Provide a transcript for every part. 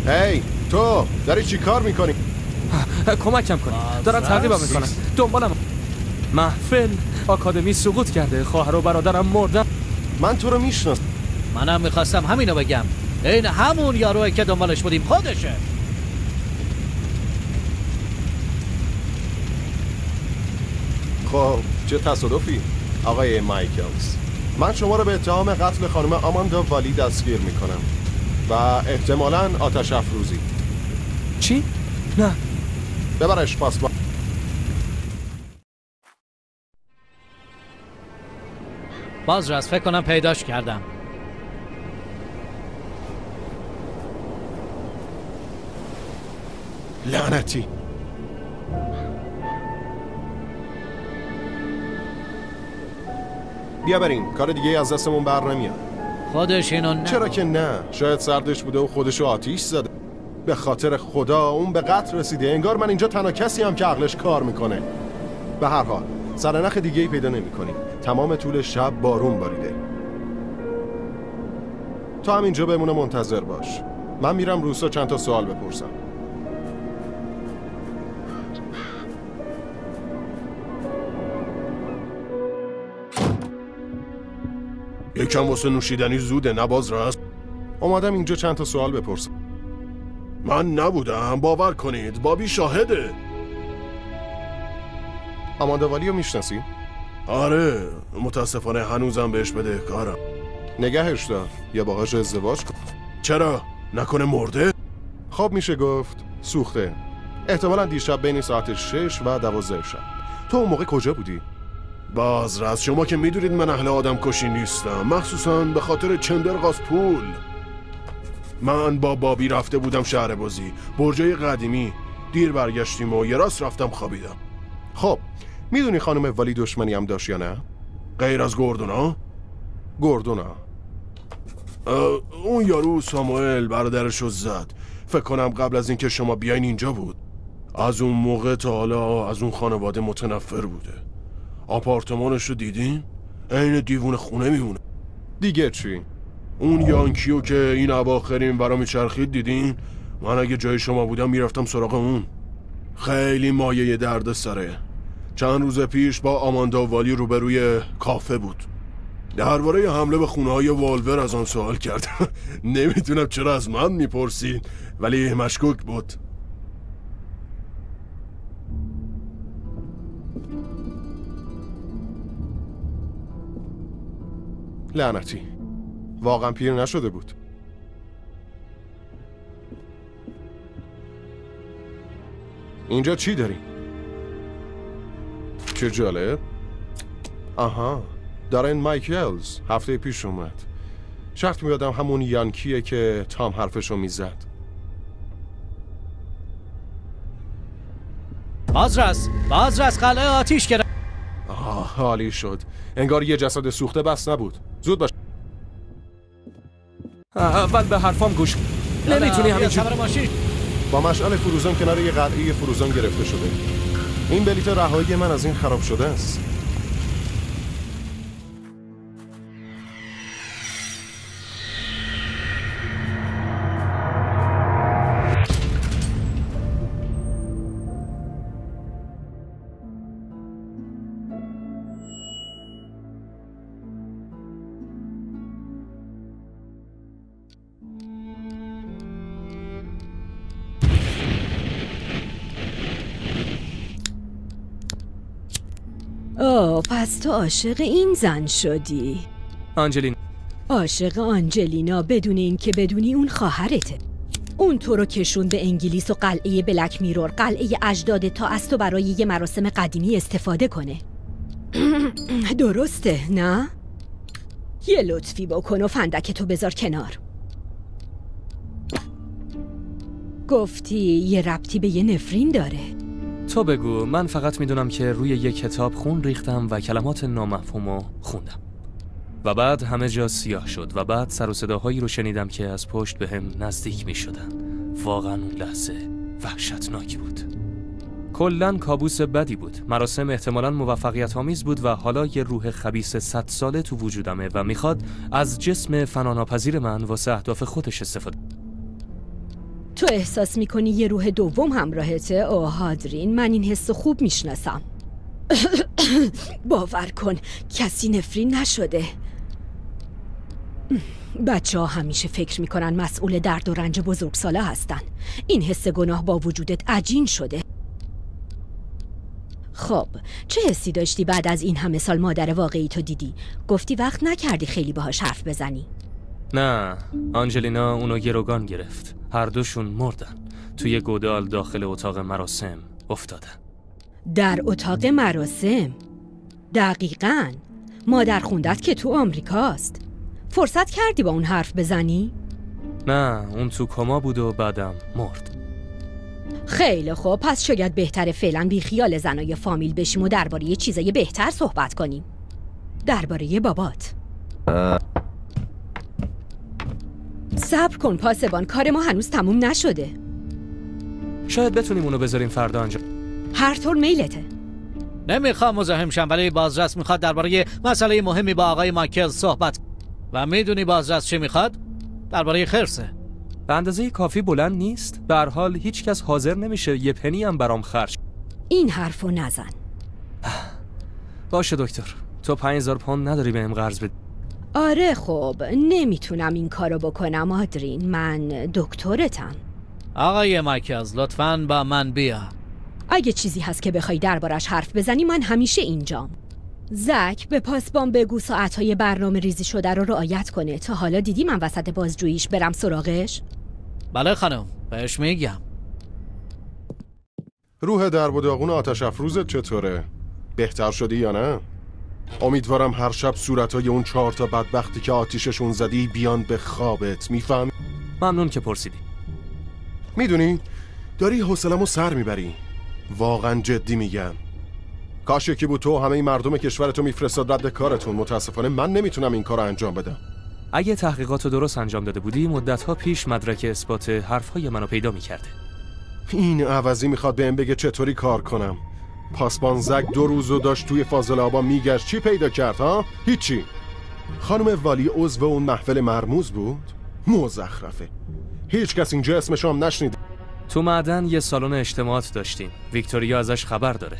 هی تو داری چی کار میکنی؟ کمکم کنی، دارن تعقیبم میکنن، دنبالم. محفل آکادمی سقوط کرده، خواهر و برادرم مردن. من تو رو میشناسم. منم میخواستم همینو بگم. این همون یاروه که دنبالش بودیم، خودشه. خب چه تصادفی آقای مایکلز. من شما رو به اتهام قتل خانم آماندا والی دستگیر میکنم و احتمالاً آتش افروزی. چی؟ نه ببرش پاسبان. بازرس فکر کنم پیداش کردم. لعنتی. بیا بریم، کار دیگه از دستمون بر نمیاد. خودش اینو نه. چرا که نه؟ شاید سردش بوده و خودشو آتیش زده. به خاطر خدا اون به قتل رسیده. انگار من اینجا تنها کسی هم که عقلش کار میکنه. به هر حال سرنخ دیگه ای پیدا نمی کنیم. تمام طول شب بارون باریده. تو هم اینجا بمونه منتظر باش. من میرم روسا چند تا سوال بپرسم. یکم واسه نوشیدنی زوده نباز راست. اومدم اینجا چند تا سوال بپرسم. من نبودم، باور کنید، بابی شاهده. آماندا والی رو میشناسی؟ آره، متاسفانه هنوزم بهش بدهکارم. نگهش دار یا باهاش ازدواج کن. چرا؟ نکنه مرده؟ خب میشه گفت سوخته. احتمالاً دیشب بین ساعت 6 و 12 شب. تو اون موقع کجا بودی؟ بازرس، شما که میدونید من اهل آدم کشی نیستم، مخصوصاً به خاطر چندرغاز پول. من با بابی رفته بودم شهر بازی، برجای قدیمی. دیر برگشتیم و یه راست رفتم خوابیدم. خب میدونی خانم والی دشمنی هم داشت یا نه؟ غیر از گوردونا؟ گوردونا اون یارو ساموئل برادرشو زد. فکر کنم قبل از اینکه شما بیاین اینجا بود. از اون موقع تا حالا از اون خانواده متنفر بوده. آپارتمانشو دیدین؟ عین دیوونه خونه میمونه. دیگه چی؟ اون یانکیو که این اواخرین برا میچرخید دیدین؟ من اگه جای شما بودم میرفتم سراغ اون. خیلی مایه درد سره. چند روز پیش با آماندا والی روبروی کافه بود. درباره حمله به خونه‌های والور از آن سوال کرد. نمیدونم چرا از من میپرسین، ولی مشکوک بود. لعنتی، واقعا پیر نشده بود. اینجا چی داری؟ چه جالب. آها، دارن مایکلز هفته پیش اومد. شرط میادم همون یانکیه که تام حرفشو میزد. بازرس قلعه آتیش گرفت. حالی شد. انگار یه جسد سوخته بس نبود. زود باش. اول به حرفام گوش. نمیتونی همینجوری. با مشعل فروزان کنار یه قلعه فروزان گرفته شده. این بلیط رهایی من از این خراب شده است. پس تو عاشق این زن شدی؟ آنجلینا. عاشق آنجلینا بدون این که بدونی اون خواهرته. اون تو رو کشون به انگلیس و قلعه بلک میرور، قلعه اجداد، تا از تو برای یه مراسم قدیمی استفاده کنه. درسته نه؟ یه لطفی بکن و فندک تو بذار کنار. گفتی یه ربطی به یه نفرین داره. تو بگو. من فقط میدونم که روی یک کتاب خون ریختم و کلمات نامفهومو خوندم و بعد همه جا سیاه شد و بعد سر و صداهایی رو شنیدم که از پشت به هم نزدیک می شدن. واقعا اون لحظه وحشتناکی بود. کلن کابوس بدی بود. مراسم احتمالاً موفقیت آمیز بود و حالا یه روح خبیث 100 ساله تو وجودمه و میخواد از جسم فناناپذیر من واسه اهداف خودش استفاده. تو احساس میکنی یه روح دوم همراهته؟ اوه هادرین، من این حسو خوب میشناسم. باور کن کسی نفرین نشده. بچه ها همیشه فکر میکنن مسئول درد و رنج بزرگسالا هستن. این حس گناه با وجودت عجین شده. خب چه حسی داشتی بعد از این همه سال مادر واقعی تو دیدی؟ گفتی وقت نکردی خیلی باهاش حرف بزنی. نه، آنجلینا اونو گروگان گرفت. هر دوشون مردن. توی گودال داخل اتاق مراسم افتادن. در اتاق مراسم؟ دقیقاً. مادر خوندت که تو آمریکاست. فرصت کردی با اون حرف بزنی؟ نه، اون تو کما بود و بعدم مرد. خیلی خوب، پس شاید بهتره فعلا بی خیال زنای فامیل بشیم و درباره یه چیزای بهتر صحبت کنیم. درباره بابات. صبر کن پاسبان، کار ما هنوز تموم نشده. شاید بتونیم اونو بذاریم فردا انجام. هر طور میلته. نمیخوام مزاحم شم، ولی بازرس میخواد درباره مسئله مهمی با آقای مایکل صحبت. و میدونی بازرس چی میخواد؟ درباره خرسه. به اندازه کافی بلند نیست؟ به هر حال هیچ کس حاضر نمیشه یه پنی هم برام خرج. این حرفو نزن. باشه دکتر، تو 5000 پوند نداری بهم قرض بدی؟ آره خب، نمیتونم این کارو بکنم آدرین، من دکترتم. آقای مایکل لطفاً با من بیا. اگه چیزی هست که بخوای دربارش حرف بزنی من همیشه اینجام. زک به پاسبان بگو ساعتهای برنامه ریزی شده رو رعایت کنه. تا حالا دیدی من وسط بازجوییش برم سراغش؟ بله خانم، بهش میگم. روح درب و داغون آتش افروزت چطوره؟ بهتر شدی یا نه؟ امیدوارم هر شب صورتای اون 4 تا بدبختی که آتیششون زدی بیان به خوابت. میفهم؟ ممنون که پرسیدی. میدونی داری حوصله‌مو سر میبری. واقعا جدی میگم. کاش یکی بود تو همه مردم کشورتو میفرستاد رد کارتون. متاسفانه من نمیتونم این کارو انجام بدم. اگه تحقیقاتو درست انجام داده بودی مدت‌ها پیش مدرک اثبات حرف‌های منو پیدا می‌کرده. این عوضی میخواد بهم بگه چطوری کار کنم. پاسبان زک 2 روزو داشت توی فاضله آبا میگشت. چی پیدا کرد ها؟ هیچی. خانم والی عضو اون محفل مرموز بود؟ مزخرفه. هیچ کس اینجا اسمشو هم نشنید. تو معدن یه سالن اجتماعات داشتیم. ویکتوریا ازش خبر داره.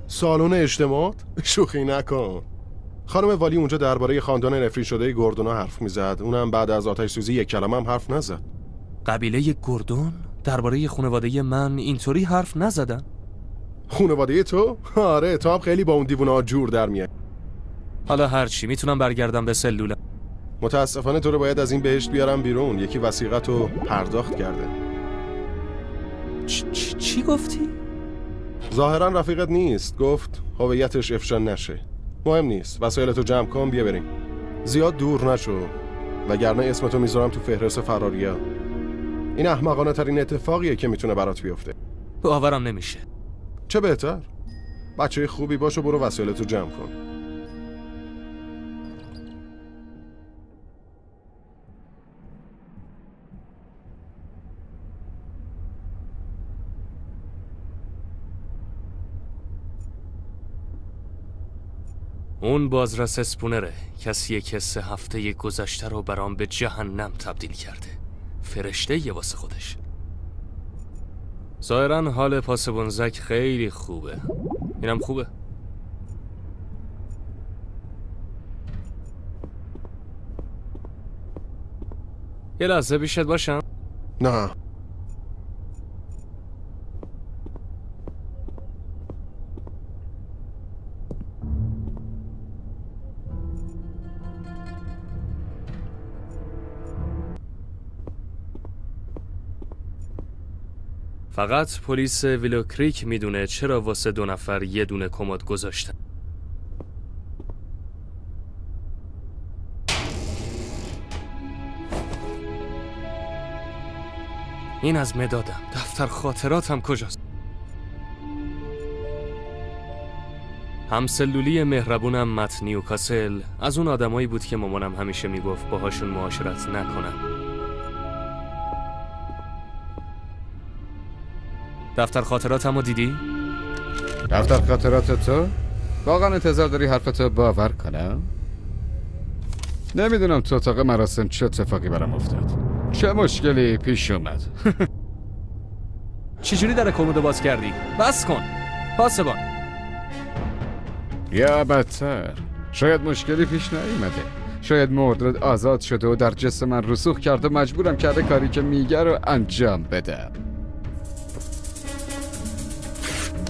سالن اجتماعات؟ شوخی نکن. خانم والی اونجا درباره خاندان نفرین شده گوردونا حرف میزد. اونم بعد از آتش سوزی یک کلمه هم حرف نزد. قبیله گوردون درباره خانواده من اینطوری حرف نزدن؟ خانواده تو؟ آره، تو هم خیلی با اون دیوونه‌ها جور در میای. حالا هر چی، میتونم برگردم به سلولم. متاسفانه تو رو باید از این بهشت بیارم بیرون. یکی وثیقتو پرداخت کرده. چی گفتی؟ ظاهرا رفیقت نیست. گفت هویتش افشا نشه. مهم نیست، وسایلتو جمع کن بیا بریم. زیاد دور نشو وگرنه اسمتو میذارم تو فهرست فراریا. این احمقانه ترین اتفاقیه که میتونه برات بیفته. باورم نمیشه. چه بهتر. بچه خوبی باش و برو وسایلتو جمع کن. اون بازرس اسپونره، کسیه که 3 هفته گذشته رو برام به جهنم تبدیل کرده. فرشته یه واسه خودش. ظاهرا حال پاسبان زک خیلی خوبه. اینم خوبه. یه لحظه بیشت باشم؟ نه. فقط پلیس ویلو کریک میدونه چرا واسه 2 نفر یه دونه کمد گذاشتن. این از مدادم. دفتر خاطراتم کجاست؟ همسلولی مهربونم مت نیوکاسل از اون آدمایی بود که مامانم همیشه میگفت باهاشون معاشرت نکنم. دفتر خاطراتمو دیدی؟ دفتر خاطرات تو؟ واقعا انتظار داری حرفتو باور کنم؟ نمیدونم تو اتاق مراسم چه اتفاقی برام افتاد. چه مشکلی پیش اومد؟ چجوری در کمد باز کردی؟ بس کن پاسبان. یا بدتر، شاید مشکلی پیش نیومده. شاید مردرد آزاد شده و در جسم من رسوخ کرده، مجبورم کرده کاری که میگه رو انجام بدم.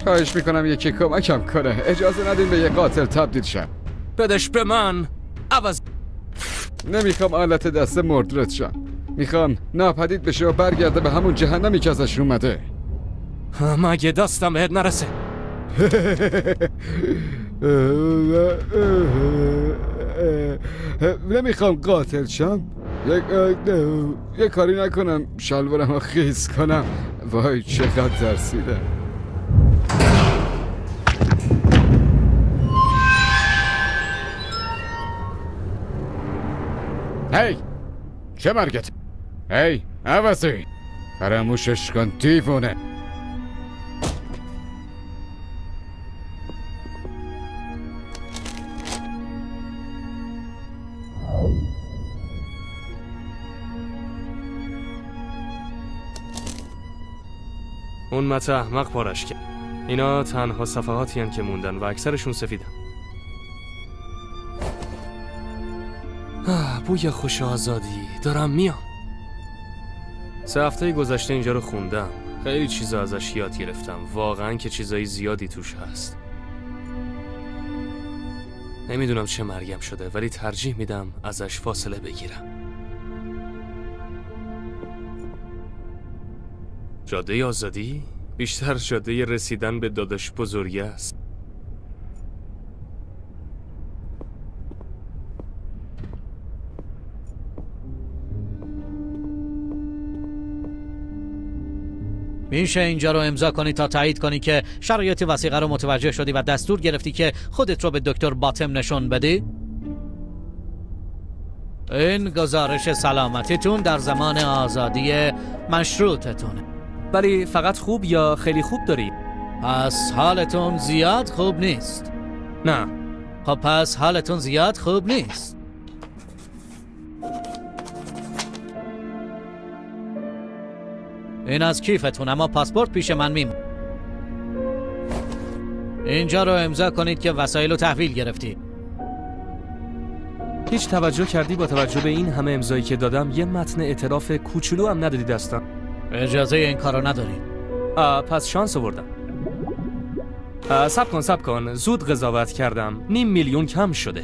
خواهش میکنم یکی کمکم کنه. اجازه ندین به یه قاتل تبدیل شم. بدش به من عوض. نمیخوام آلت دست مردرد شم. میخوام ناپدید بشه و برگرده به همون جهنمی که ازش اومده. مگه دستم بهت نرسه؟ نمیخوام قاتل شم. یک کاری نکنم شلوارم رو خیز کنم. وای چقدر ترسیدم. هی چه مرگت؟ هی عوضی فراموشش کن دیوونه. اون مته احمق پارش کرد. اینا تنها صفحاتی هن که موندن و اکثرشون سفیدن. بوی خوش آزادی دارم میام. 3 هفته گذشته اینجا رو خوندم. خیلی چیزا ازش یاد گرفتم. واقعا که چیزای زیادی توش هست. نمیدونم چه مرگم شده ولی ترجیح میدم ازش فاصله بگیرم. جاده آزادی بیشتر جاده رسیدن به داداش بزرگی است. میشه اینجا رو امضا کنی تا تایید کنی که شرایط وثیقه رو متوجه شدی و دستور گرفتی که خودت رو به دکتر باتم نشون بدی؟ این گزارش سلامتیتون در زمان آزادی مشروطتونه. ولی فقط خوب یا خیلی خوب داری؟ پس حالتون زیاد خوب نیست. نه. خب پس حالتون زیاد خوب نیست. این از کیفتون، اما پاسپورت پیش من میمون. اینجا رو امضا کنید که وسایل رو تحویل گرفتی. هیچ توجه کردی با توجه به این همه امضایی که دادم یه متن اعتراف کوچولو هم ندادی دستم؟ اجازه این کارو نداری. پس شانس آوردم. صبر کن زود قضاوت کردم. 500,000 کم شده.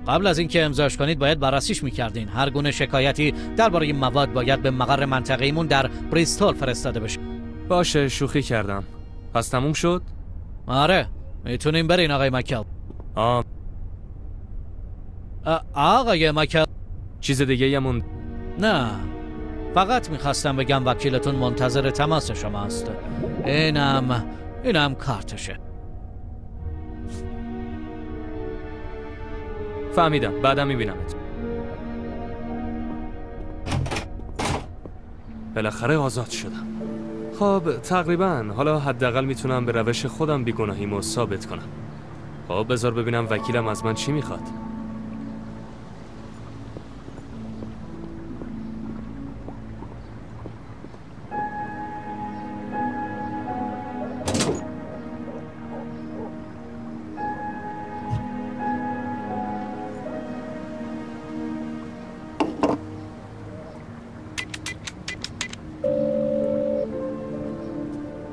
قبل از اینکه امضاش کنید باید بررسیش میکردین. هر گونه شکایتی درباره این مواد باید به مقر منطقه‌ایمون در بریستول فرستاده بشه. باشه شوخی کردم. پس تموم شد؟ آره میتونیم برین آقای مکل. آقای مکل چیز دیگه یمون؟ نه فقط میخواستم بگم وکیلتون منتظر تماس شما است. اینم کارتشه. فهمیدم بعدم میبینمت. بالاخره آزاد شدم. خب تقریبا حالا حداقل میتونم به روش خودم بیگناهیمو ثابت کنم. خب بذار ببینم وکیلم از من چی میخواد.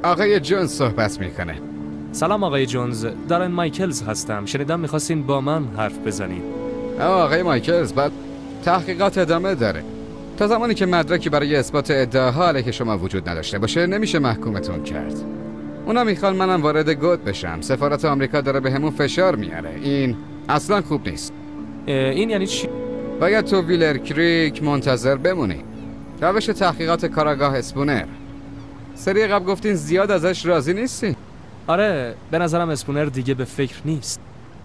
آقای جونز صحبت میکنه. سلام آقای جونز، دارن مایکلز هستم. شنیدم میخواستین با من حرف بزنین. آقای مایکلز بعد تحقیقات ادامه داره. تا زمانی که مدرکی برای اثبات ادعاها علیه شما وجود نداشته باشه نمیشه محکومتون کرد. اونا میخوان منم وارد گود بشم. سفارت آمریکا داره به همون فشار میاره. این اصلا خوب نیست. این یعنی چی؟ باید تو ویلر کریک منتظر بمونی. روش تحقیقات کاراگاه اسپونر. سری قبل گفتین زیاد ازش راضی نیستی؟ آره به نظرم اسپونر دیگه به فکر نیست.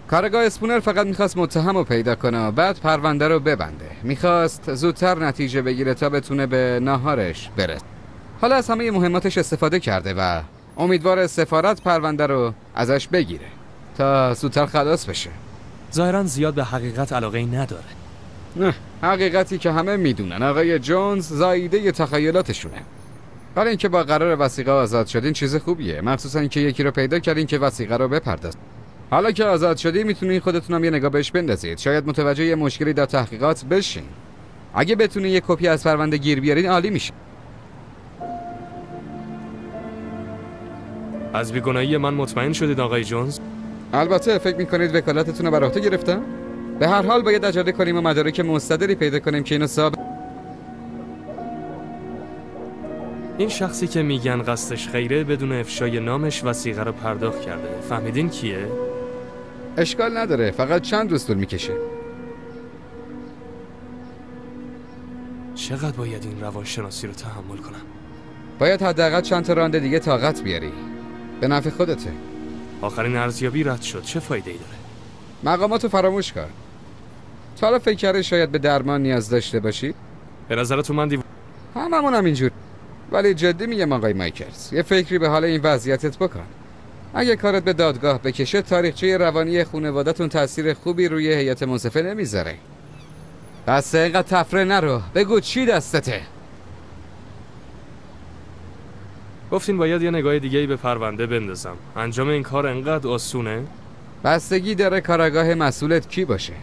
کارگاه اسپونر فقط میخواست متهم رو پیدا کنه و بعد پرونده رو ببنده. میخواست زودتر نتیجه بگیره تا بتونه به ناهارش برسه. حالا از همه مهماتش استفاده کرده و امیدوار سفارت پرونده رو ازش بگیره تا زودتر خلاص بشه. ظاهرا زیاد به حقیقت علاقه‌ای نداره. نه حقیقتی که همه میدونن آقای جونز زاییده تخیلاتشونه. برای اینکه با قرار وثیقه آزاد شدین چیز خوبیه، مخصوصا اینکه یکی رو پیدا کردین که وثیقه رو بپردازه. حالا که آزاد شدی میتونین خودتونم یه نگاه بهش بندازید، شاید متوجه یه مشکلی در تحقیقات بشین. اگه بتونین یه کپی از پرونده گیر بیارین عالی میشه. از بیگناهی من مطمئن شدید آقای جونز؟ البته فکر میکنید وکالتتون رو بر عهده گرفتم؟ به هر حال باید عجله کنیم و مدارک مستدلی پیدا کنیم که اینو این شخصی که میگن قصدش خیره بدون افشای نامش وثیقه رو پرداخت کرده. فهمیدین کیه؟ اشکال نداره، فقط چند روز طول میکشه. چقدر باید این روانشناسی رو تحمل کنم؟ باید حداقل چند تا رانده دیگه طاقت بیاری. به نفع خودته. آخرین ارزیابی رد شد، چه فایده ای داره؟ مقاماتو فراموش کن. تا حالا فکر کردی شاید به درمان نیاز داشته باشی؟ به نظرتون من هممون هم اینجور. ولی جدی میگم آقای مایکلز، یه فکری به حال این وضعیتت بکن. اگه کارت به دادگاه بکشه، تاریخچه روانی خانواده‌تون تاثیر خوبی روی هیئت منصفه نمیذاره. بس اینقدر تفره نرو، بگو چی دستته؟ گفتین باید یه نگاه دیگه‌ای به پرونده بندازم. انجام این کار انقدر آسونه؟ بستگی داره کارآگاه مسئولت کی باشه.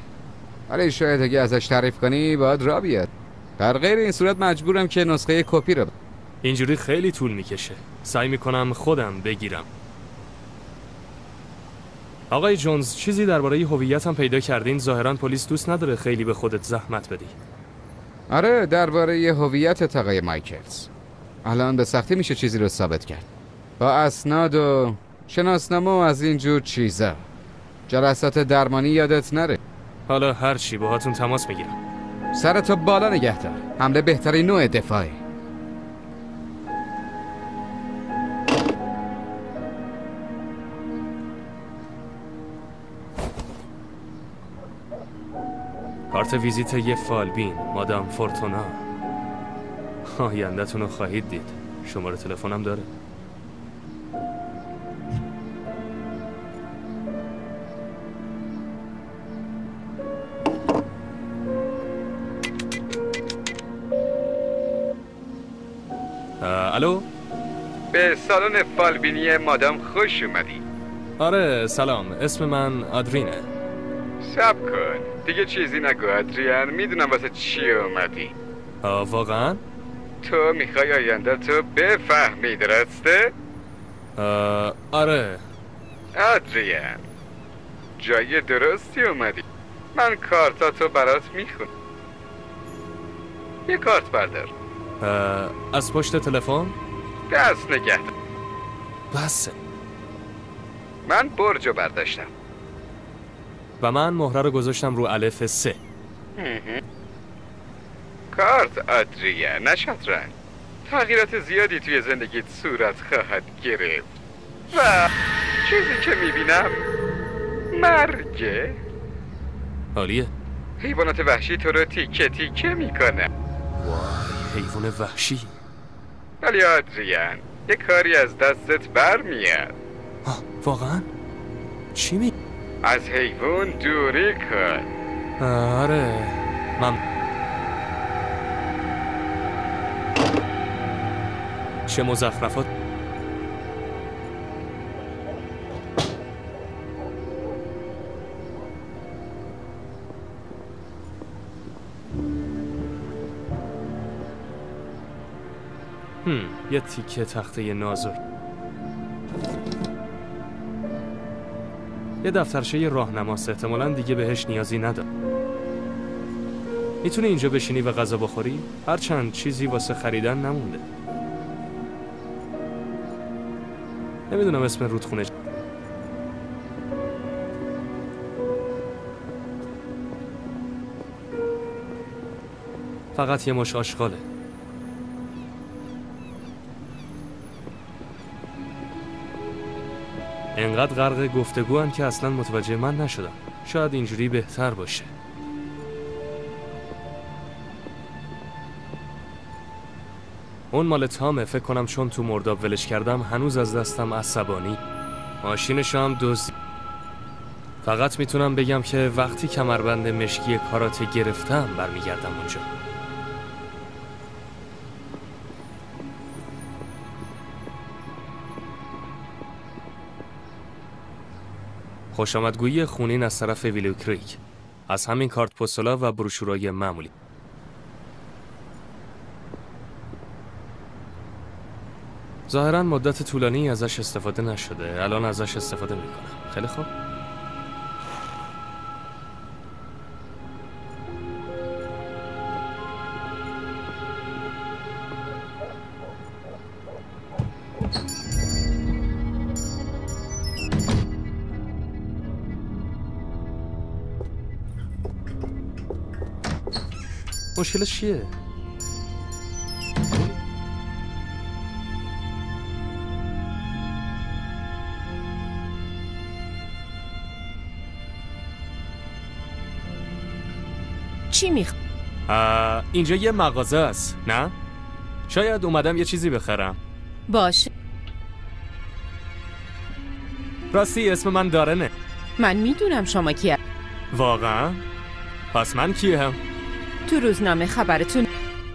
ولی شاید اگه ازش تعریف کنی باید راه بیاد. در غیر این صورت مجبورم که نسخه کپی رو اینجوری خیلی طول میکشه. سعی میکنم خودم بگیرم. آقای جونز، چیزی درباره هویتم پیدا کردین؟ ظاهرا پلیس دوست نداره خیلی به خودت زحمت بدی. آره، درباره هویتت آقای مایکلز. الان به سختی میشه چیزی رو ثابت کرد. با اسناد و شناسنامه و از اینجور چیزا. جلسات درمانی یادت نره. حالا هر چی باهاتون تماس میگیرم. سرتو بالا نگه دار. حمله بهترین نوع دفاعه. کارت ویزیت یه فالبین، مادام فورتونا. آینده‌تون رو خواهید دید. شماره تلفنم داره. الو؟ به سالن فالبینی مادام خوش اومدی. آره سلام، اسم من آدرینه. صبر کن، دیگه چیزی نگو آدریان، میدونم واسه چی اومدی. واقعا؟ تو میخوای آینده تو بفهمی، درسته؟ آره. آدریان، جای درستی اومدی. من کارتاتو برات میخونم. یه کارت بردار. از پشت تلفن؟ دست نگه دار. بسه. من برجو برداشتم و من مهره رو گذاشتم رو الف 3. کارت آدریان، نه شطرنج. تغییرات زیادی توی زندگیت صورت خواهد گرفت و چیزی که میبینم مرگه. حالیه؟ حیوانات وحشی تو رو تیکه تیکه میکنه. وای، حیوان وحشی. ولی آدریان، یه کاری از دستت برمیاد. واقعا؟ چی می؟ از حیوان دوری کن. آره من چه مزخرفات. یه تیکه تخته نازک، یه دفترچه راهنماست. احتمالاً دیگه بهش نیازی نداره. میتونی اینجا بشینی و غذا بخوری؟ هرچند چیزی واسه خریدن نمونده. نمیدونم اسم رودخونه فقط یه مش آشغاله. انقدر غرق گفتگوان که اصلا متوجه من نشدم. شاید اینجوری بهتر باشه. اون مال تامه، فکر کنم چون تو مرداب ولش کردم هنوز از دستم عصبانی. ماشینش هم دزدی. فقط میتونم بگم که وقتی کمربند مشکی کاراته گرفتم برمیگردم اونجا. خوشامدگویی خونین از طرف ویلو کریک، از همین کارت پستالا و بروشورای معمولی. ظاهراً مدت طولانی ازش استفاده نشده، الان ازش استفاده میکنم. خیلی خوب. مشکلش چیه؟ چی اینجا یه مغازه است، نه؟ شاید اومدم یه چیزی بخرم. باشه. راستی اسم من دارنه. من میدونم شما کیه. واقعا؟ پس من کیم؟ تو روزنامه خبرتون.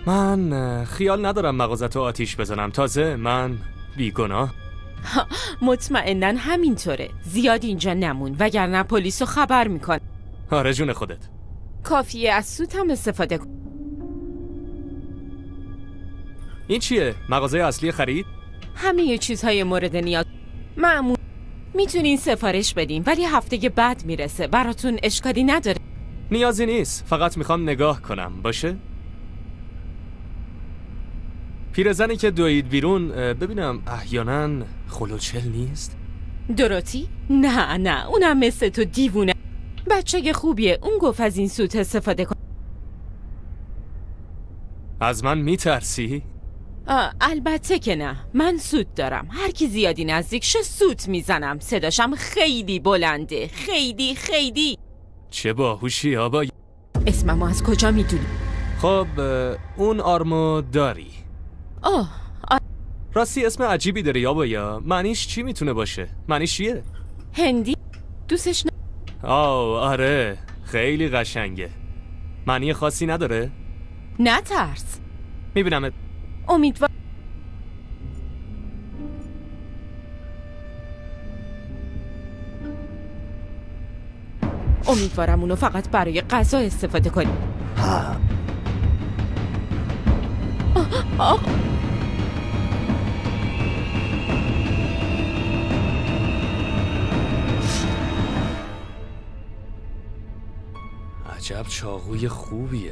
من خیال ندارم مغازتو آتیش بزنم، تازه من بیگناه. مطمئناً همینطوره. زیاد اینجا نمون وگرنه پلیسو خبر میکن. آره جون خودت. کافیه از سوت هم استفاده کن. این چیه؟ مغازه اصلی خرید؟ همه چیزهای مورد نیاز معمول میتونین سفارش بدین، ولی هفته بعد میرسه. براتون اشکالی نداره. نیازی نیست، فقط میخوام نگاه کنم. باشه؟ پیرزنی که دوید بیرون، ببینم احیانا خلوچل نیست؟ دروتی؟ نه اونم مثل تو دیوونه. بچه خوبیه، اون گفت از این سوت استفاده کن. از من میترسی؟ البته که نه. من سوت دارم. هر کی زیادی نزدیک شه سوت میزنم. صداشم خیلی بلنده. خیلی. چه باهوشی آبا. اسممو از کجا میدونی؟ خب اون آرمو داری؟ راستی اسم عجیبی داری آبایا. معنیش چی میتونه باشه؟ معنیش چیه؟ هندی؟ دوستش آره خیلی قشنگه. معنی خاصی نداره؟ نترس. میبینمت. امیدوارم اونو فقط برای غذا استفاده کنی. عجب چاقوی خوبیه.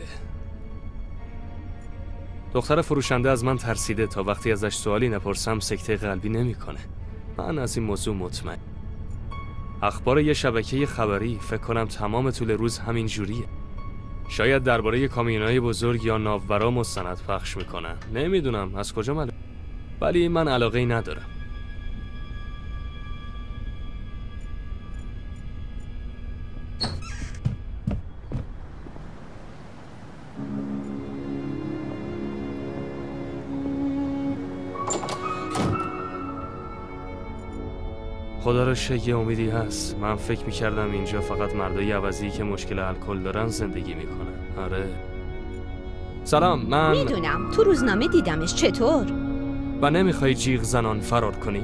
دختر فروشنده از من ترسیده، تا وقتی ازش سوالی نپرسم سکته قلبی نمیکنه. من از این موضوع مطمئن. اخبار یه شبکه خبری فکر کنم تمام طول روز همین جوریه. شاید درباره کامیونای بزرگ یا ناوبرا مستند پخش میکنن. نمیدونم از کجا معلوم، ولی من علاقه‌ای ندارم. خدا رو شکر یه امیدی هست. من فکر میکردم اینجا فقط مردای عوضی که مشکل الکل دارن زندگی میکنن. آره. سلام، من میدونم تو روزنامه دیدمش. چطور؟ و نمیخوای جیغ زنان فرار کنی؟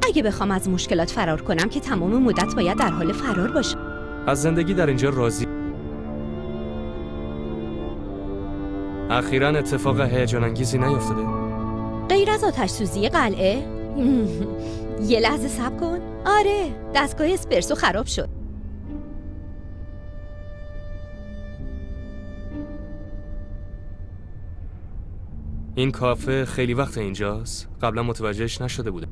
اگه بخوام از مشکلات فرار کنم که تمام مدت باید در حال فرار باشم. از زندگی در اینجا راضی؟ اخیراً اتفاق هیجان انگیزی نیفتاده؟ غیر از آتش سوزی قلعه؟ یه لحظه صبر کن. آره، دستگاه اسپرسو خراب شد. این کافه خیلی وقت اینجاست. قبلا متوجهش نشده بودم.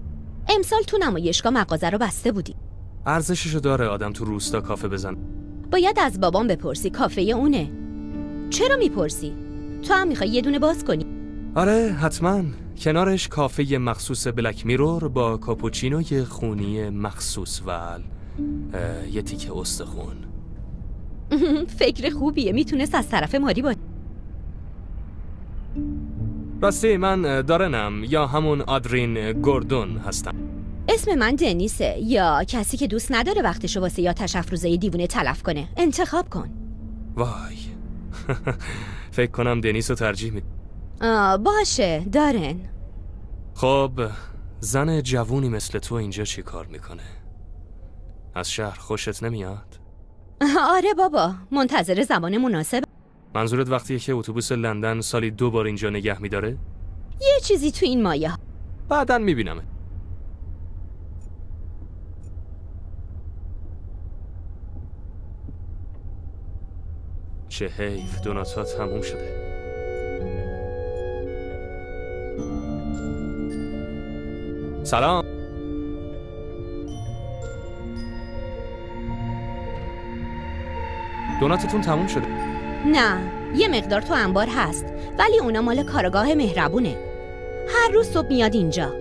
امسال تو نمایشگاه مغازه رو بسته بودی. ارزششو داره آدم تو روستا کافه بزن. باید از بابام بپرسی، کافه اونه. چرا میپرسی؟ تو هم میخوای یه دونه باز کنی؟ آره حتما. کنارش کافه مخصوص بلک میرور با کاپوچینوی خونی مخصوص و یه تیکه استخون. فکر خوبیه. میتونست از طرف ماری باشه. راستی من دارنم، یا همون آدرین گوردون هستم. اسم من دنیسه، یا کسی که دوست نداره وقتشو واسه یا تشفروزه دیوونه تلف کنه. انتخاب کن. وای فکر کنم دنیس رو ترجیح می. باشه دارن. خب زن جوونی مثل تو اینجا چی کار میکنه؟ از شهر خوشت نمیاد؟ آره بابا، منتظر زمان مناسب. منظورت وقتیه که اتوبوس لندن سالی 2 بار اینجا نگه میداره؟ یه چیزی تو این مایه. بعدن میبینم. چه حیف دوناتا تموم شده. سلام. دوناتتون تموم شده؟ نه، یه مقدار تو انبار هست، ولی اونا مال کارگاه مهربونه. هر روز صبح میاد اینجا.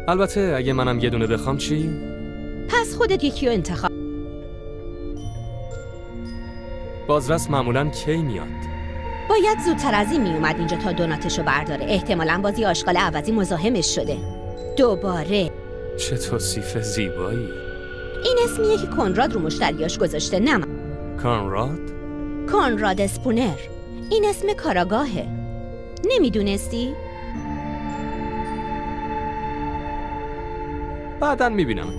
البته اگه منم یه دونه بخوام چی؟ پس خودت یکی رو انتخاب. بازرس معمولاً کی میاد؟ باید زودتر از این میومد اینجا تا دوناتشو برداره. احتمالاً بازی آشغال عوضی مزاحمش شده. دوباره. چه توصیف زیبایی. این اسمیه که کنراد رو مشتریاش گذاشته، نه من. کنراد؟ کنراد اسپونر. این اسم کاراگاهه. نمیدونستی؟ بعدن میبینم.